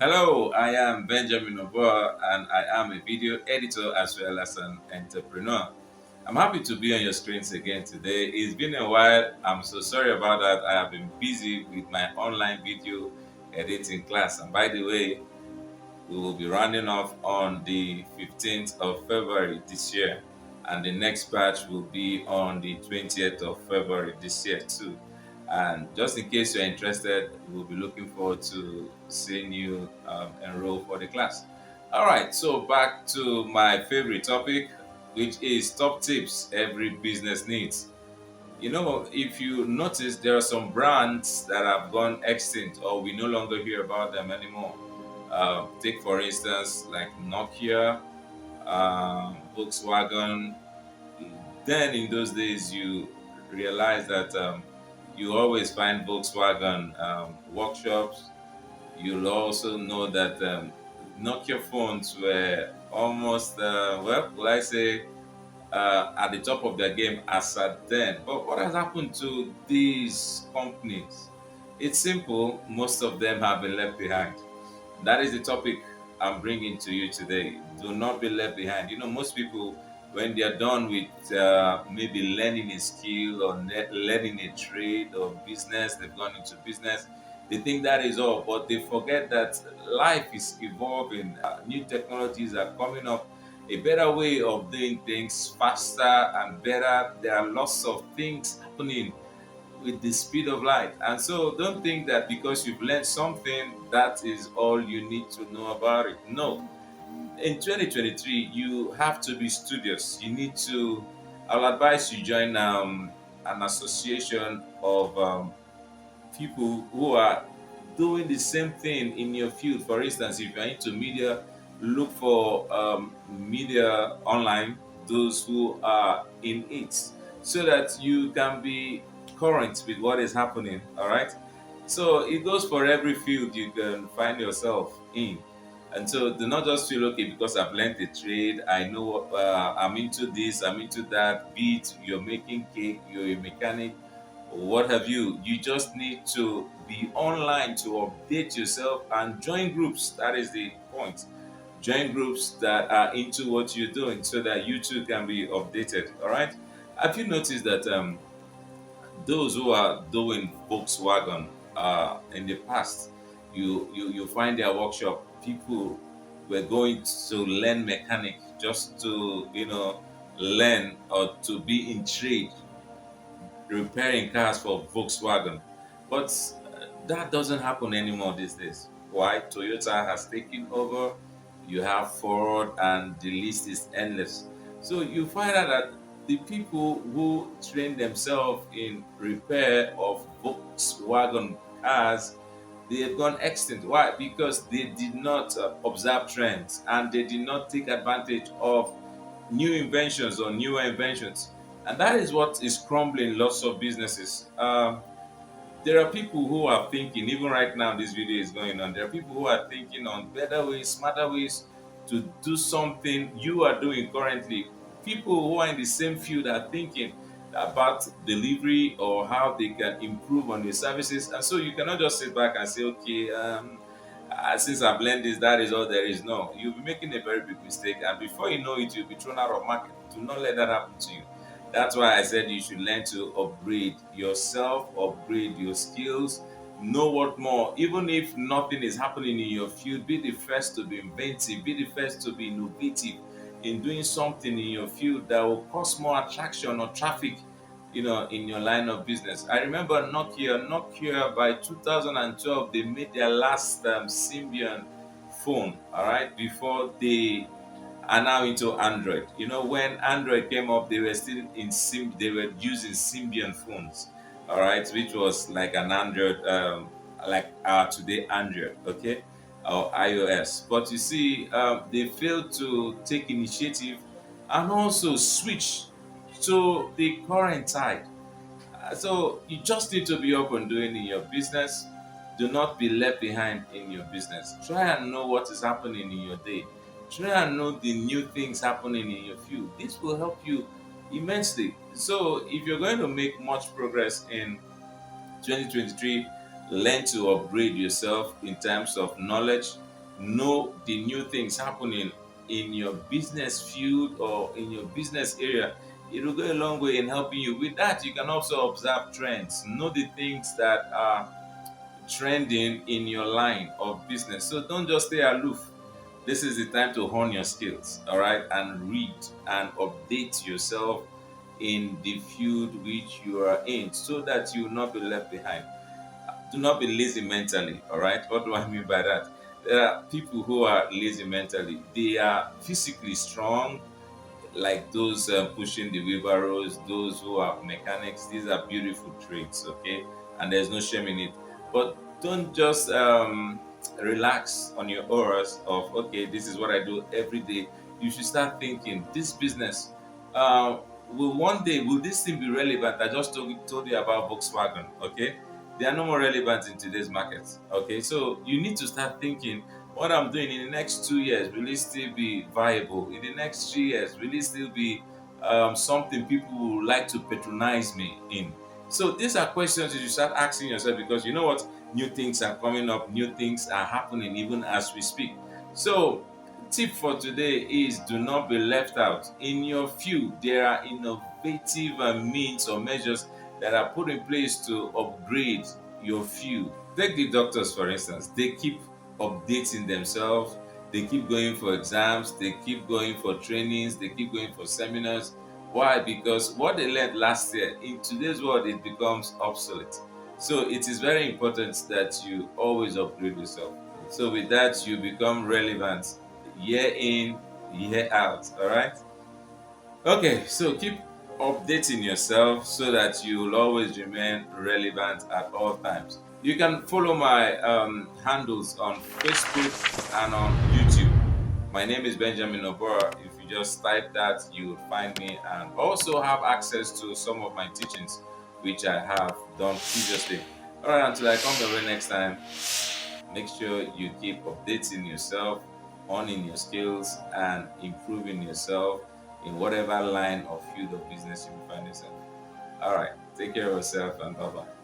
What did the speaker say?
Hello, I am Benjamin Oboa and I am a video editor as well as an entrepreneur. I'm happy to be on your screens again today. It's been a while. I'm so sorry about that. I have been busy with my online video editing class. And by the way, we will be rounding off on the 15th of February this year, and the next batch will be on the 20th of February this year, too. And just in case you're interested, we'll be looking forward to seeing you enroll for the class. All right, so back to my favorite topic, which is top tips every business needs. If you notice, there are some brands that have gone extinct or we no longer hear about them anymore. Take, for instance, like Nokia, Volkswagen. Then, in those days, you realize that you always find Volkswagen workshops. You'll also know that Nokia phones were almost, will I say, at the top of their game as at then. But what has happened to these companies? It's simple, most of them have been left behind. That is the topic I'm bringing to you today. Do not be left behind. Most people, when they are done with maybe learning a skill or learning a trade or business, they've gone into business. They think that is all, but they forget that life is evolving. New technologies are coming up, a better way of doing things faster and better. There are lots of things happening with the speed of light. And so don't think that because you've learned something, that is all you need to know about it. No. In 2023, you have to be studious. You need to, I'll advise you join an association of people who are doing the same thing in your field. For instance, if you're into media, look for media online, those who are in it, so that you can be current with what is happening. All right. So it goes for every field you can find yourself in. And so do not just feel okay because I've learned a trade, I know I'm into this, I'm into that, be it you're making cake, you're a mechanic, what have you. You just need to be online to update yourself and join groups. That is the point. Join groups that are into what you're doing so that you too can be updated. All right. Have you noticed that those who are doing Volkswagen in the past, you find their workshop, people were going to learn mechanic just to learn or to be in trade repairing cars for Volkswagen. But that doesn't happen anymore these days. Why? Toyota has taken over, you have Ford, and the list is endless. So you find out that the people who train themselves in repair of Volkswagen cars, they have gone extinct. Why? Because they did not observe trends and they did not take advantage of new inventions or newer inventions. And that is what is crumbling lots of businesses. There are people who are thinking, even right now, this video is going on. There are people who are thinking on better ways, smarter ways to do something you are doing currently. People who are in the same field are thinking about delivery or how they can improve on their services. And so you cannot just sit back and say, okay, since I've learned this, that is all there is. No, you'll be making a very big mistake. And before you know it, you'll be thrown out of market. Do not let that happen to you. That's why I said you should learn to upgrade yourself, upgrade your skills, know what more. Even if nothing is happening in your field, be the first to be inventive, be the first to be innovative in doing something in your field that will cause more attraction or traffic, in your line of business. I remember Nokia by 2012, they made their last Symbian phone, all right, before they are now into Android. When Android came up, they were still they were using Symbian phones, all right, which was like an Android, like today Android, okay, or iOS. But you see, they failed to take initiative and also switch to the current tide. So you just need to be up and doing in your business. Do not be left behind in your business. Try and know what is happening in your day. Try and know the new things happening in your field. This will help you immensely. So if you're going to make much progress in 2023, learn to upgrade yourself in terms of knowledge, know the new things happening in your business field or in your business area. It will go a long way in helping you. With that, you can also observe trends, know the things that are trending in your line of business. So don't just stay aloof. This is the time to hone your skills, all right, and read and update yourself in the field which you are in so that you will not be left behind. Do not be lazy mentally, all right? What do I mean by that? There are people who are lazy mentally. They are physically strong, like those pushing the wheelbarrows, those who are mechanics. These are beautiful traits, okay? And there's no shame in it. But don't just relax on your auras of, okay, this is what I do every day. You should start thinking, this business, will one day, will this thing be relevant? I just told you about Volkswagen, okay? They are no more relevant in today's market, okay? So you need to start thinking, what I'm doing in the next 2 years, will it still be viable? In the next 3 years, will it still be something people would like to patronize me in? So these are questions you should start asking yourself, because you know what? New things are coming up, new things are happening even as we speak. So, tip for today is, do not be left out. In your field, there are innovative means or measures that are put in place to upgrade your field. Take the doctors, for instance, they keep updating themselves, they keep going for exams, they keep going for trainings, they keep going for seminars. Why? Because what they learned last year, in today's world, it becomes obsolete. So it is very important that you always upgrade yourself. So with that, you become relevant year in, year out. All right. Okay, so keep updating yourself so that you will always remain relevant at all times. You can follow my handles on Facebook and on YouTube. My name is Benjamin Obora. If you just type that, you will find me, and also have access to some of my teachings which I have done previously. All right, until I come the way next time, make sure you keep updating yourself, honing your skills, and improving yourself in whatever line or field of business you find yourself. All right, take care of yourself, and bye bye.